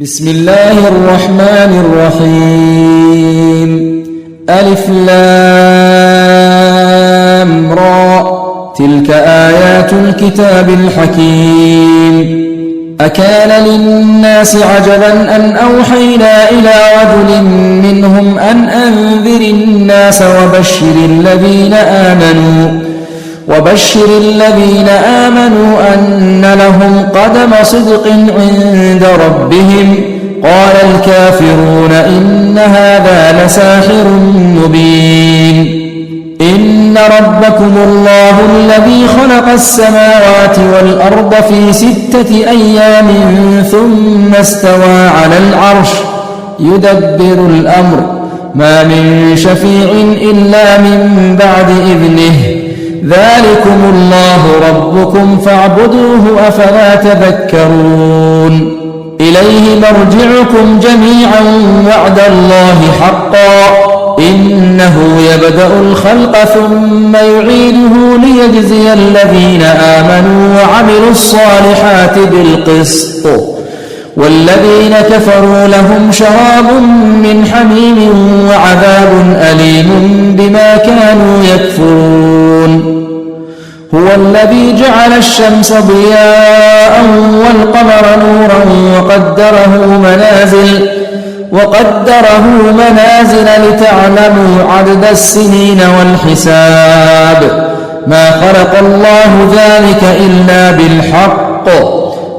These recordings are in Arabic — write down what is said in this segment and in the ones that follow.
بسم الله الرحمن الرحيم. ألف لام را، تلك آيات الكتاب الحكيم. أكان للناس عجبا أن أوحينا إلى رجل منهم أن أنذر الناس وبشر الذين آمنوا أن لهم قدم صدق عند ربهم. قال الكافرون إن هذا لساحر مبين. إن ربكم الله الذي خلق السماوات والأرض في 6 أيام ثم استوى على العرش يدبر الأمر، ما من شفيع إلا من بعد إذنه. ذلكم الله ربكم فاعبدوه أفلا تذكرون. إليه مرجعكم جميعا وعد الله حقا، إنه يبدأ الخلق ثم يعيده ليجزي الذين آمنوا وعملوا الصالحات بالقسط، والذين كفروا لهم شراب من حميم وعذاب أليم بما كانوا يكفرون. هو الذي جعل الشمس ضياء والقمر نورا وقدره منازل لتعلموا عدد السنين والحساب. ما خلق الله ذلك إلا بالحق،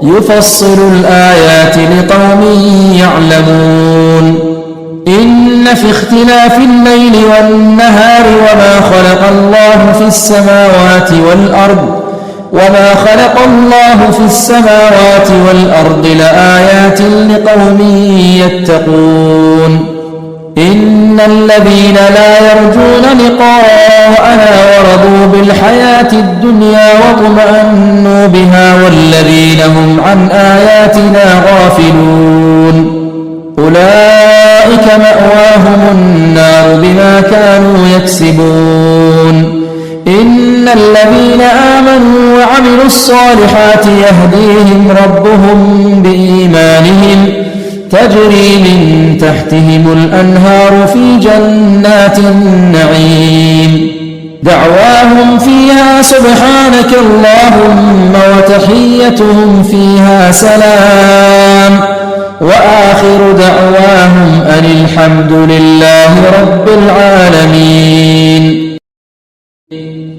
يفصل الآيات لقوم يعلمون. إن في اختلاف الليل والنهار وما خلق الله في السماوات والأرض لآيات لقوم يتقون. إن الذين لا يرجون لقاءنا ورضوا بالحياة الدنيا واطمأنوا بها والذين هم عن آياتنا غافلون أولئك مأواهم النار بما كانوا يكسبون. إن الذين آمنوا وعملوا الصالحات يهديهم ربهم بإيمانهم، تجري من تحتهم الأنهار في جنات النعيم. دعواهم فيها سبحانك اللهم وتحيتهم فيها سلام، وآخر دعواهم أن الحمد لله رب العالمين.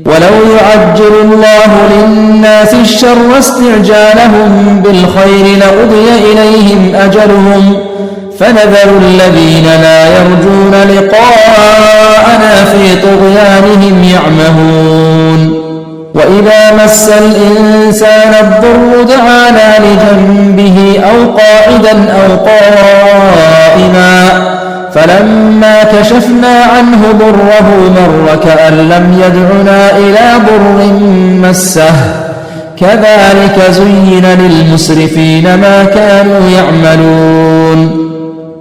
ولو يعجل الله للناس الشر استعجالهم بالخير لقضي إليهم أجلهم، فنذر الذين لا يرجون لقاءنا في طغيانهم يعمهون. وإذا مس الإنسان الضر دعانا لجنبه أو قاعدا أو قائما، فلما كشفنا عنه ضره مر كأن لم يدعنا إلى ضر مسه. كذلك زين للمسرفين ما كانوا يعملون.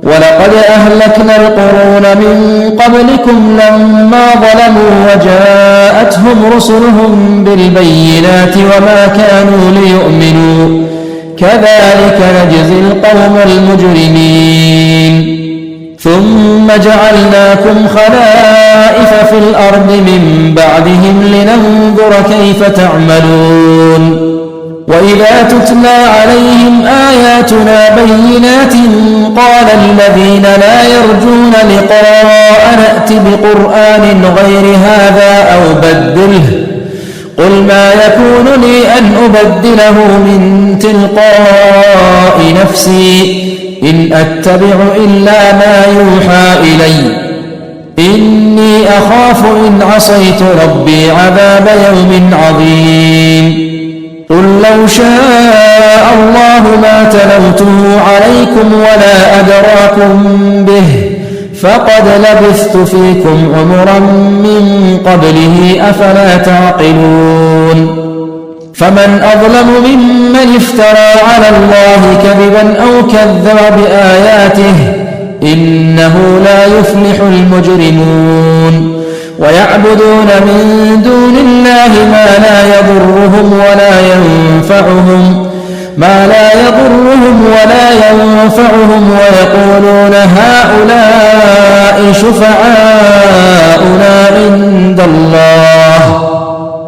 ولقد أهلكنا القرون من قبلكم لما ظلموا وجاءتهم رسلهم بالبينات وما كانوا ليؤمنوا، كذلك نجزي القوم المجرمين. ثم جعلناكم خلائف في الأرض من بعدهم لننظر كيف تعملون. وإذا تتلى عليهم آياتنا بينات قال الذين لا يرجون لقاء نأت بقرآن غير هذا أو بدله، قل ما يكون لي أن أبدله من تلقاء نفسي، إن أتبع إلا ما يوحى إلي، إني أخاف إن عصيت ربي عذاب يوم عظيم. قل لو شاء الله ما تلوته عليكم ولا أدراكم به، فقد لبثت فيكم عمرا من قبله أفلا تعقلون. فمن أظلم ممن افترى على الله كذبا أو كذب بآياته، إنه لا يفلح المجرمون. ويعبدون من دون الله ما لا يضرهم ولا ينفعهم، ما لا يضرهم ولا ينفعهم ويقولون هؤلاء شفعاؤنا عند الله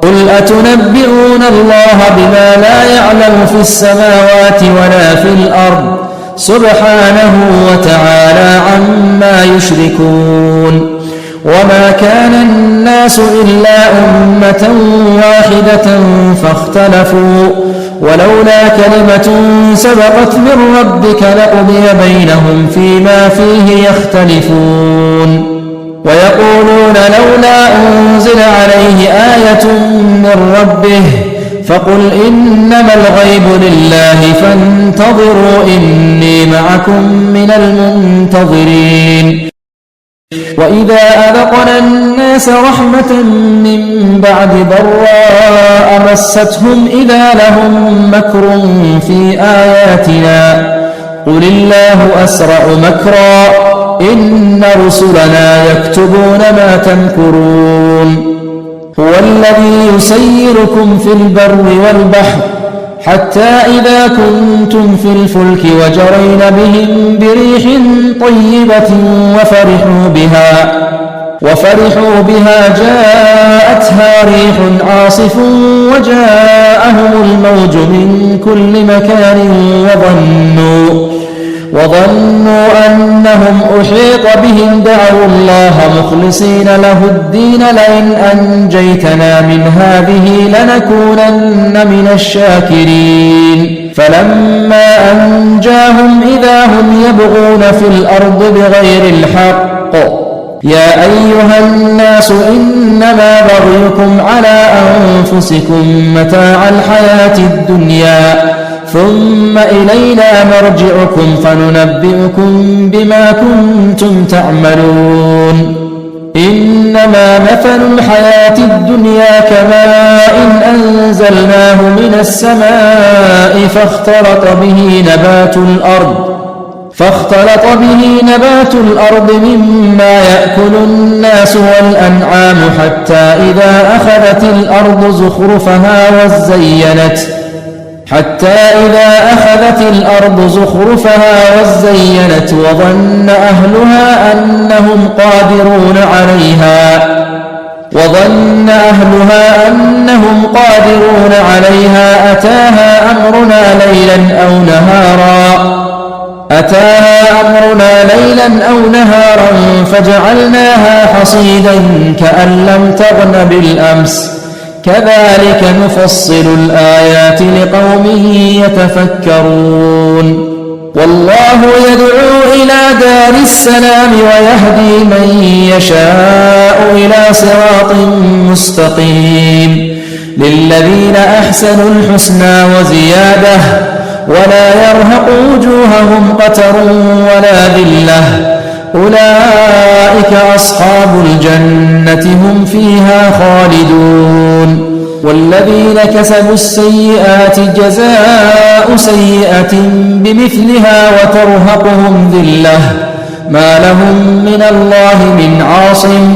قل أتنبئون الله بما لا يعلم في السماوات ولا في الأرض سبحانه وتعالى عما يشركون وما كان الناس إلا أمة واحدة فاختلفوا ولولا كلمة سبقت من ربك لقضي بينهم فيما فيه يختلفون ويقولون لولا أنزل عليه آية من ربه فقل إنما الغيب لله فانتظروا إني معكم من المنتظرين وإذا أذقنا الناس رحمة من بعد ضراء مستهم إذا لهم مكر في آياتنا قل الله أسرع مكرا إن رسلنا يكتبون ما تمكرون هو الذي يسيركم في البر والبحر حتى إذا كنتم في الفلك وجرين بهم بريح طيبة وفرحوا بها جاءتها ريح عاصف وجاءهم الموج من كل مكان وظنوا أنهم أحيط بهم دعوا الله مخلصين له الدين لئن أنجيتنا من هذه لنكونن من الشاكرين فلما أنجاهم إذا هم يبغون في الأرض بغير الحق يا أيها الناس إنما بغيكم على أنفسكم متاع الحياة الدنيا ثم إلينا مرجعكم فننبئكم بما كنتم تعملون إنما مثل الحياة الدنيا كماء أنزلناه من السماء فاختلط به نبات الأرض مما يأكل الناس والأنعام حتى إذا أخذت الأرض زخرفها وزينت وظن أهلها أنهم قادرون عليها أتاها أمرنا ليلا أو نهارا فجعلناها حصيدا كأن لم تغن بالأمس كذلك نفصل الآيات لقوم يتفكرون والله يدعو إلى دار السلام ويهدي من يشاء إلى صراط مستقيم للذين أحسنوا الحسنى وزيادة ولا يرهق وجوههم قتر ولا ذلة أولئك أصحاب الجنة هم فيها خالدون والذين كسبوا السيئات جزاء سيئة بمثلها وترهقهم ذلة ما لهم من الله من عاصم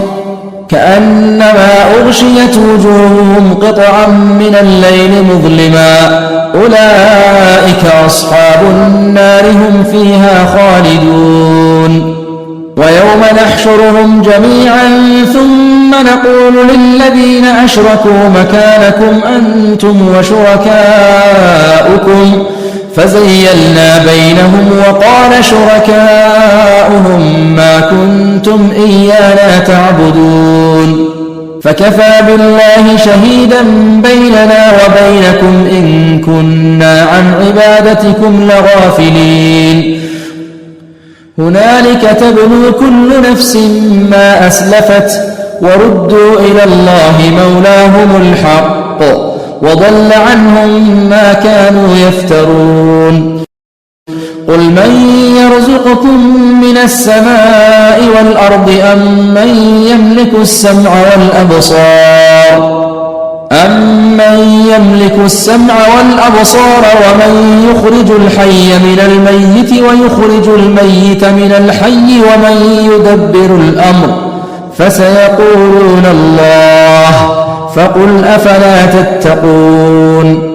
كأنما أغشيت وجوههم قطعا من الليل مظلما أولئك أصحاب النار هم فيها خالدون ويوم نحشرهم جميعا ثم نقول للذين أشركوا مكانكم أنتم وشركاؤكم فزيلنا بينهم وقال شركاؤهم ما كنتم إيانا تعبدون فكفى بالله شهيدا بيننا وبينكم إن كنا عن عبادتكم لغافلين هنالك تبلو كل نفس ما أسلفت وردوا إلى الله مولاهم الحق وضل عنهم ما كانوا يفترون قل من يرزقكم من السماء والأرض أمن يملك السمع والأبصار ومن يخرج الحي من الميت ويخرج الميت من الحي ومن يدبر الأمر فسيقولون الله فقل أفلا تتقون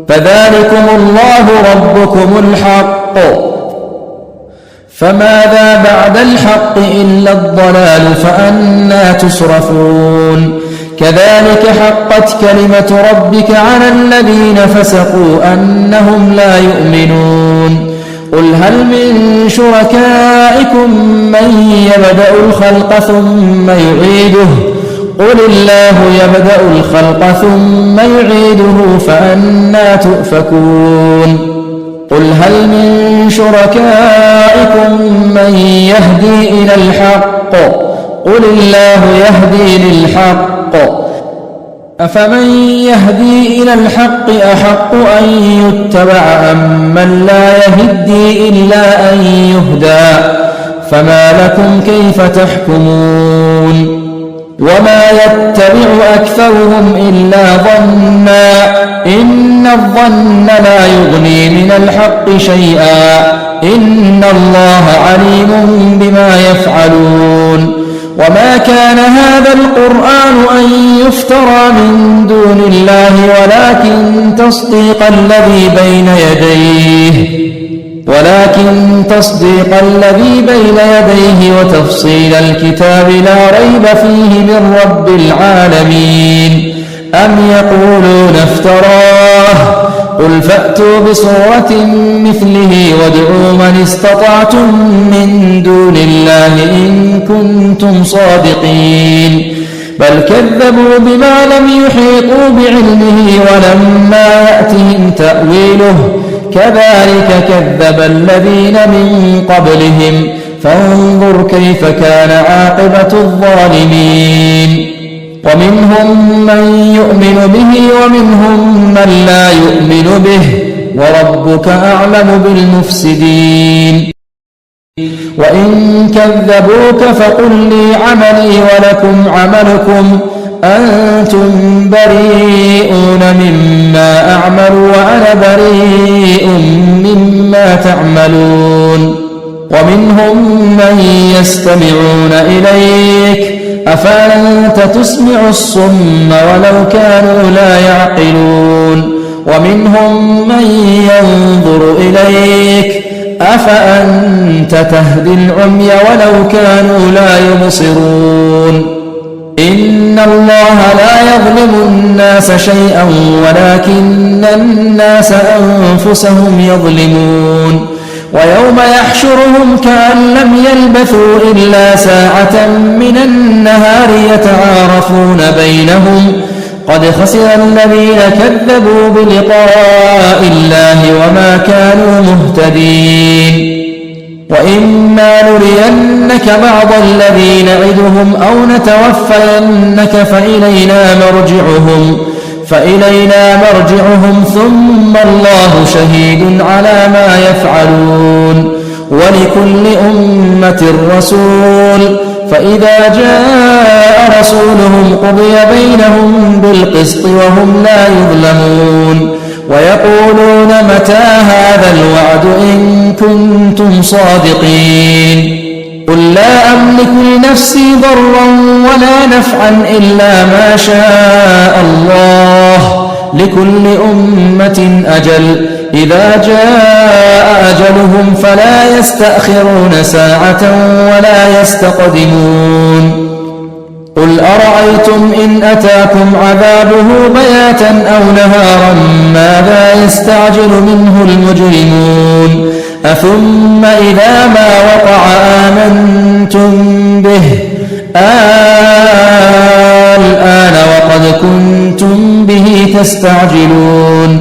فذلكم الله ربكم الحق، فماذا بعد الحق إلا الضلال فأنى تصرفون. كذلك حقت كلمة ربك على الذين فسقوا أنهم لا يؤمنون. قل هل من شركائكم من يبدأ الخلق ثم يعيده؟ قل الله يبدأ الخلق ثم يعيده فأنى تؤفكون. قل هل من شركائكم من يهدي إلى الحق؟ قل الله يهدي للحق، أفمن يهدي إلى الحق أحق أن يتبع أم من لا يهدي إلا أن يهدى؟ فما لكم كيف تحكمون؟ وما يتبع أكثرهم إلا ظنا، إن الظن لا يغني من الحق شيئا، إن الله عليم بما يفعلون. وما كان هذا القرآن أن يفترى من دون الله ولكن تصديق الذي بين يديه وتفصيل الكتاب لا ريب فيه من رب العالمين. أم يقولون افتراه؟ قل فأتوا بسورة مثله وادعوا من استطعتم من دون الله إن كنتم صادقين. بل كذبوا بما لم يحيطوا بعلمه ولما يأتهم تأويله، كذلك كذب الذين من قبلهم، فانظر كيف كان عاقبة الظالمين. ومنهم من يؤمن به ومنهم من لا يؤمن به، وربك أعلم بالمفسدين. وإن كذبوك فقل لي عملي ولكم عملكم، أنتم بريئون مما أعمل وأنا بريء مما تعملون. ومنهم من يستمعون إليك، أفأنت تسمع الصم ولو كانوا لا يعقلون. ومنهم من ينظر إليك، أفأنت تهدي العمي ولو كانوا لا يبصرون. إن الله لا يظلم الناس شيئا ولكن الناس أنفسهم يظلمون. ويوم يحشرهم كأن لم يلبثوا إلا ساعة من النهار يتعارفون بينهم، قد خسر الذين كذبوا بلقاء الله وما كانوا مهتدين. وإما نرينك بعض الذي نعدهم أو نتوفينك فإلينا مرجعهم ثم الله شهيد على ما يفعلون. ولكل أمة رسول، فإذا جاء رسولهم قضي بينهم بالقسط وهم لا يظلمون. ويقولون متى هذا الوعد إن كنتم صادقين؟ قل لا أملك لنفسي ضرا ولا نفعا إلا ما شاء الله، لكل أمة أجل، إذا جاء أجلهم فلا يستأخرون ساعة ولا يستقدمون. قل أرأيتم إن أتاكم عذابه بياتا أو نهارا ماذا يستعجل منه المجرمون؟ أثم إذا ما وقع آمنتم به؟ الآن وقد كنتم به تستعجلون.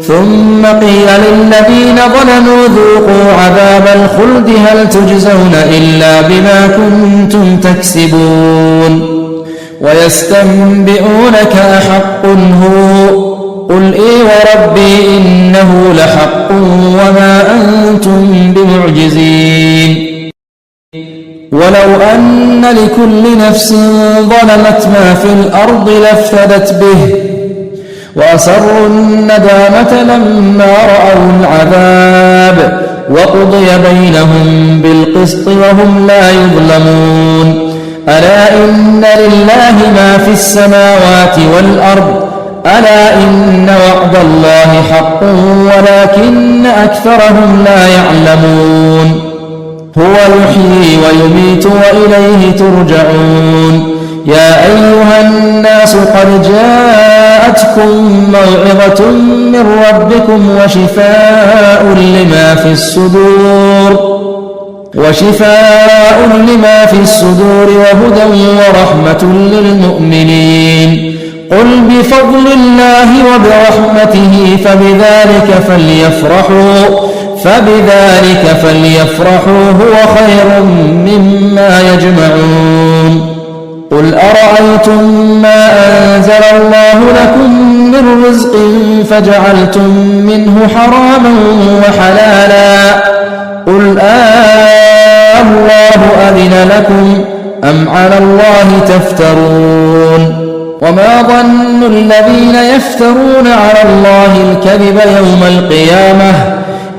ثم قيل للذين ظلموا ذوقوا عذاب الخلد هل تجزون إلا بما كنتم تكسبون. ويستنبئونك أحق هو؟ قل إي وربي إنه لحق وما أنتم بمعجزين. ولو أن لكل نفس ظلمت ما في الأرض لافتدت به، وأسروا الندامة لما رأوا العذاب، وقضي بينهم بالقسط وهم لا يظلمون. ألا إن لله ما في السماوات والأرض، ألا إن وعد الله حق ولكن أكثرهم لا يعلمون هو يحيي ويميت وإليه ترجعون يا أيها الناس قد جاءتكم موعظة من ربكم وشفاء لما في الصدور وهدى ورحمة للمؤمنين قل بفضل الله وبرحمته فبذلك فليفرحوا هو خير مما يجمعون قل أرأيتم ما أنزل الله لكم من رزق فجعلتم منه حراما وحلالا قل الله أذن لكم أم على الله تفترون وما ظن الذين يفترون على الله الكذب يوم القيامة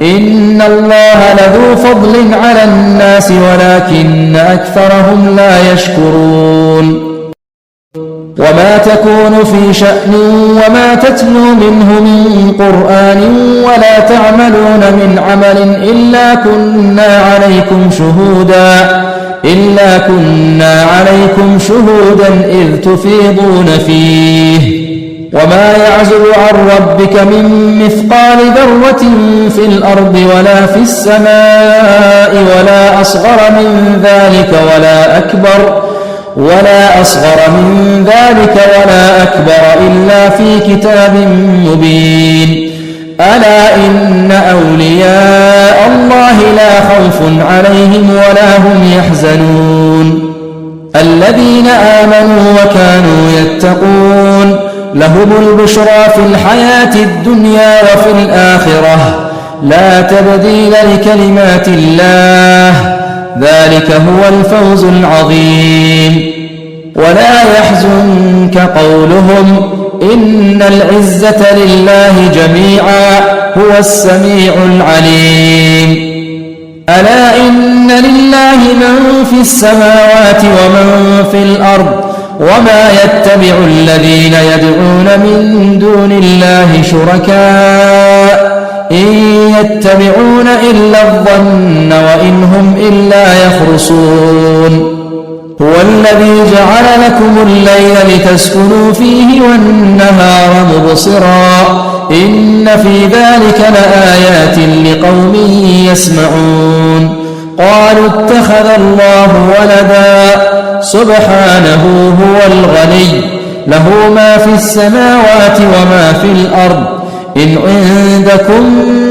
إن الله لذو فضل على الناس ولكن أكثرهم لا يشكرون وما تكون في شأن وما تتلو منه من قرآن ولا تعملون من عمل إلا كنا عليكم شهودا إذ تفيضون فيه وما يعزب عن ربك من مثقال ذرة في الأرض ولا في السماء ولا أصغر من ذلك ولا أكبر إلا في كتاب مبين ألا إن أولياء الله لا خوف عليهم ولا هم يحزنون الذين آمنوا وكانوا يتقون لهم البشرى في الحياة الدنيا وفي الآخرة لا تبديل لكلمات الله ذلك هو الفوز العظيم ولا يحزنك قولهم إن العزة لله جميعا هو السميع العليم ألا إن لله من في السماوات ومن في الأرض وما يتبع الذين يدعون من دون الله شركاء إن يتبعون إلا الظن وإن هم إلا يخرصون هو الذي جعل لكم الليل لتسكنوا فيه والنهار مبصرا إن في ذلك لآيات لقوم يسمعون قالوا اتخذ الله ولدا سبحانه هو الغني له ما في السماوات وما في الأرض إن عندكم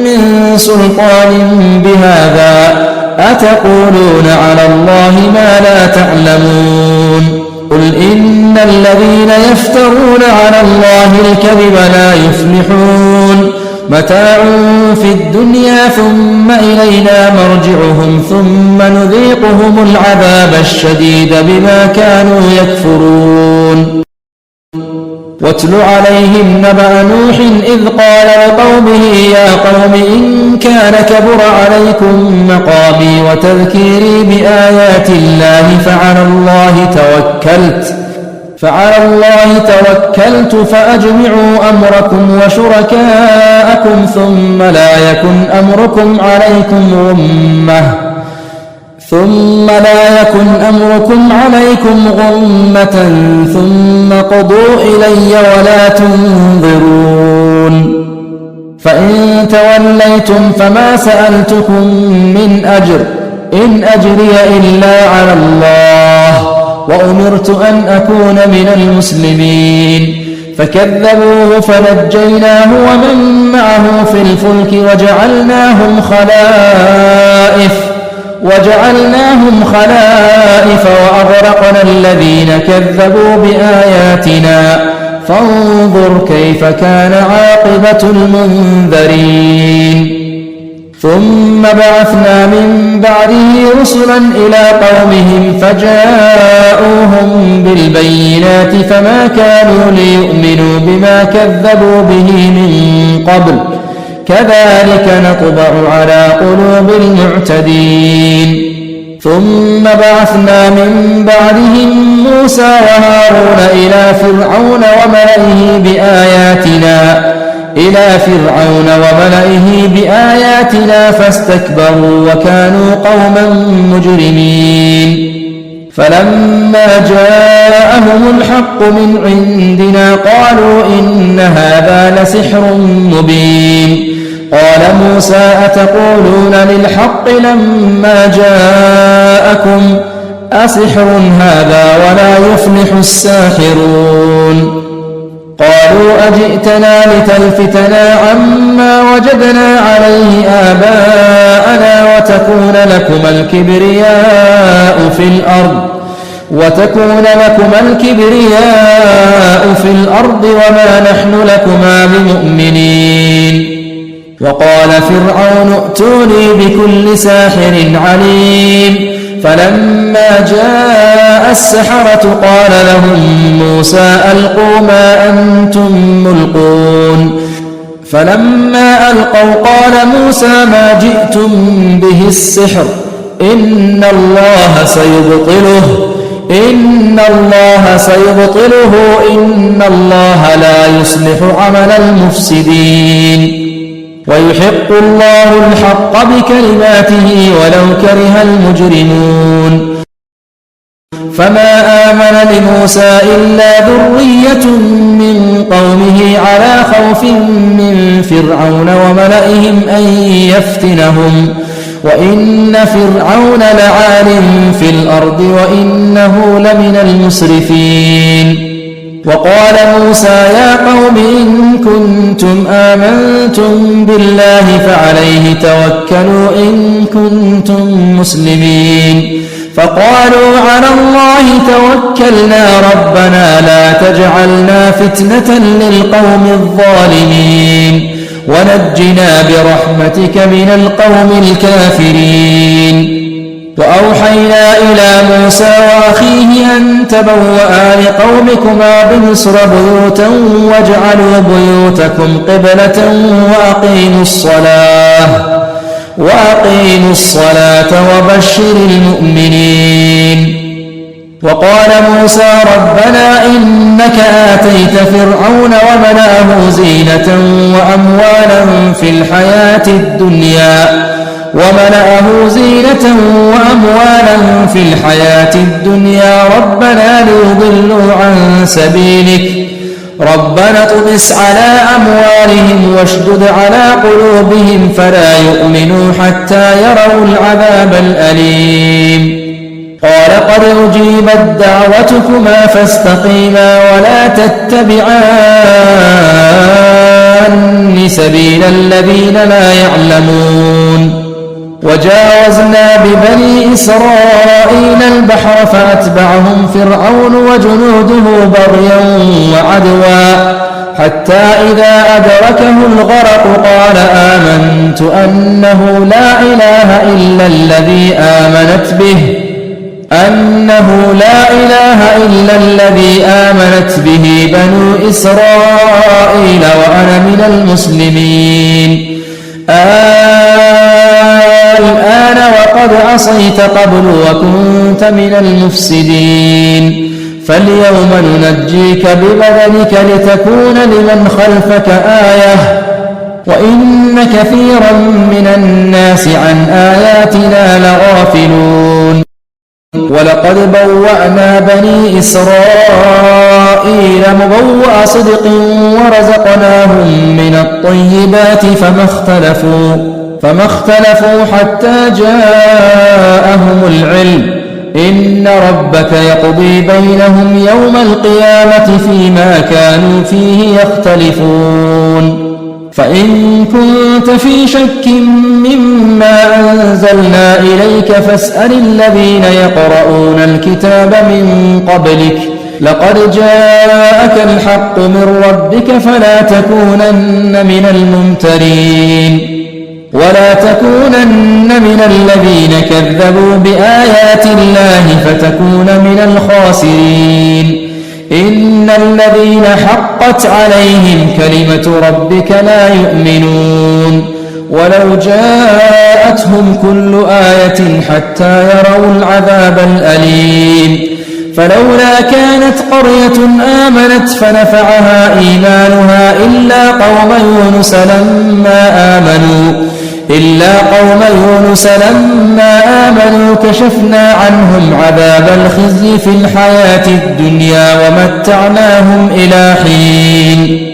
من سلطان بهذا أتقولون على الله ما لا تعلمون قل إن الذين يفترون على الله الكذب لا يفلحون متاع في الدنيا ثم إلينا مرجعهم ثم نذيقهم العذاب الشديد بما كانوا يكفرون واتل عليهم نبأ نوح إذ قال لقومه يا قوم إن كان كبر عليكم مقامي وتذكيري بآيات الله فعلى الله توكلت فأجمعوا أمركم وشركاءكم ثم لا يكن أمركم عليكم غمة ثم قضوا إلي ولا تنظرون فإن توليتم فما سألتكم من أجر إن أجري إلا على الله وأمرت أن أكون من المسلمين فكذبوه فنجيناه ومن معه في الفلك وجعلناهم خلائف وأغرقنا الذين كذبوا بآياتنا فانظر كيف كان عاقبة المنذرين ثم بعثنا من بعده رسلا إلى قومهم فجاءوهم بالبينات فما كانوا ليؤمنوا بما كذبوا به من قبل كذلك نطبع على قلوب المعتدين ثم بعثنا من بعدهم موسى وهارون إلى فرعون وملئه بآياتنا فاستكبروا وكانوا قوما مجرمين. فلما جاءهم الحق من عندنا قالوا إن هذا لسحر مبين. قال موسى أتقولون للحق لما جاءكم أسحر هذا ولا يفلح الساحرون. قالوا أجئتنا لتلفتنا عما وجدنا عليه آباءنا وتكون لكما الكبرياء في الأرض وما نحن لكما بمؤمنين. وقال فرعون ائتوني بكل ساحر عليم. فلما جاء السحرة قال لهم موسى ألقوا ما أنتم ملقون. فلما ألقوا قال موسى ما جئتم به السحر إن الله سيبطله إن الله لا يصلح عمل المفسدين ويحق الله الحق بكلماته ولو كره المجرمون. فما آمن لموسى إلا ذرية من قومه على خوف من فرعون وملئهم أن يفتنهم وإن فرعون لعال في الأرض وإنه لمن المسرفين. وقال موسى يا قوم إن كنتم آمنتم بالله فعليه توكلوا إن كنتم مسلمين. فقالوا على الله توكلنا ربنا لا تجعلنا فتنة للقوم الظالمين ونجنا برحمتك من القوم الكافرين. وأوحينا إلى موسى وأخيه أن تبوأ لقومكما بمصر بيوتا واجعلوا بيوتكم قبلة وأقيموا الصلاة وبشر المؤمنين. وقال موسى ربنا إنك آتيت فرعون وملأه زينة وأموالا في الحياة الدنيا ربنا ليضلوا عن سبيلك ربنا اطمس على أموالهم واشدد على قلوبهم فلا يؤمنوا حتى يروا العذاب الأليم. قال قد أجيبت دعوتكما فاستقيما ولا تتبعان سبيل الذين لا يعلمون. وجاوزنا ببني إسرائيل البحر فأتبعهم فرعون وجنوده بغيا وعدوا حتى إذا أدركه الغرق قال آمنت أنه لا إله إلا الذي آمنت به بنو إسرائيل وأنا من المسلمين. الآن وقد عصيت قبل وكنت من المفسدين. فاليوم ننجيك ببدنك لتكون لمن خلفك آية وإن كثيرا من الناس عن آياتنا لغافلون. ولقد بوأنا بني إسرائيل مبوأ صدق ورزقناهم من الطيبات فما اختلفوا حتى جاءهم العلم. إن ربك يقضي بينهم يوم القيامة فيما كانوا فيه يختلفون. فإن كنت في شك مما أنزلنا إليك فاسأل الذين يقرؤون الكتاب من قبلك لقد جاءك الحق من ربك فلا تكونن من الممترين ولا تكونن من الذين كذبوا بآيات الله فتكون من الخاسرين. إن الذين حقت عليهم كلمة ربك لا يؤمنون ولو جاءتهم كل آية حتى يروا العذاب الأليم فلولا كانت قرية آمنت فنفعها إيمانها إلا قوم يونس لما آمنوا كشفنا عنهم عذاب الخزي في الحياة الدنيا ومتعناهم إلى حين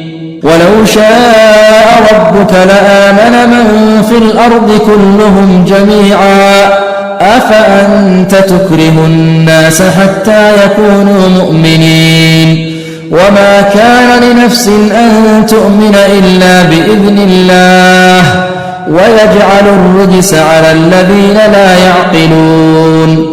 ولو شاء ربك لآمن من في الأرض كلهم جميعا أفأنت تكره الناس حتى يكونوا مؤمنين وما كان لنفس أن تؤمن إلا بإذن الله ويجعل الرجس على الذين لا يعقلون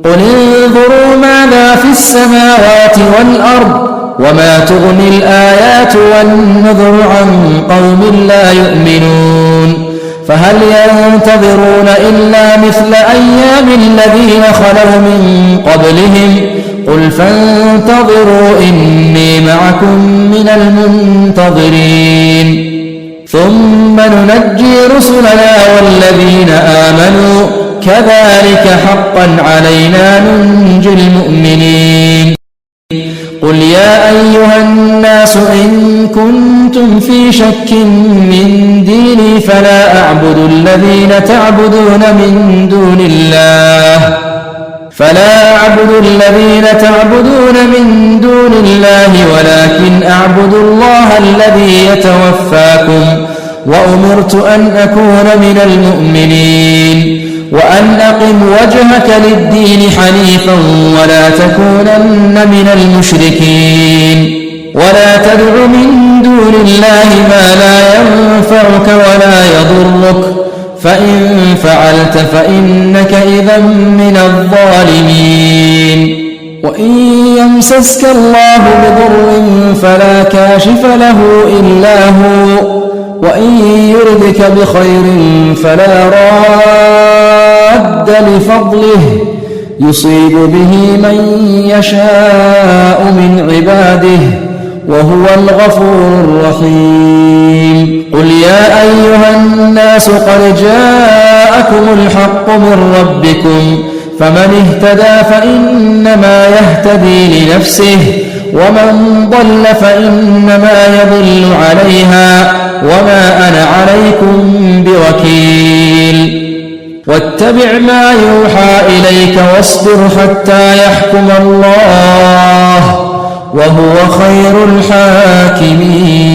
قل انظروا ماذا في السماوات والأرض وما تغني الآيات والنذر عن قوم لا يؤمنون فهل ينتظرون إلا مثل أيام الذين خلوا من قبلهم قل فانتظروا إني معكم من المنتظرين ثم ننجي رسلنا والذين آمنوا كذلك حقا علينا ننجي المؤمنين قل يا أيها الناس إن كنتم في شك من ديني فلا أعبد الذين تعبدون من دون الله ولكن أعبد الله الذي يتوفاكم وأمرت أن أكون من المؤمنين وأن أقم وجهك للدين حنيفا ولا تكونن من المشركين ولا تدع من دون الله ما لا ينفعك ولا يضرك فإن فعلت فإنك إذا من الظالمين وإن يمسسك الله بضر فلا كاشف له إلا هو وإن يردك بخير فلا راد لفضله يصيب به من يشاء من عباده وهو الغفور الرحيم قل يا أيها الناس قد جاءكم الحق من ربكم فمن اهتدى فإنما يهتدي لنفسه ومن ضل فإنما يضل عليها وما أنا عليكم بوكيل واتبع ما يوحى إليك واصبر حتى يحكم الله وهو خير الحاكمين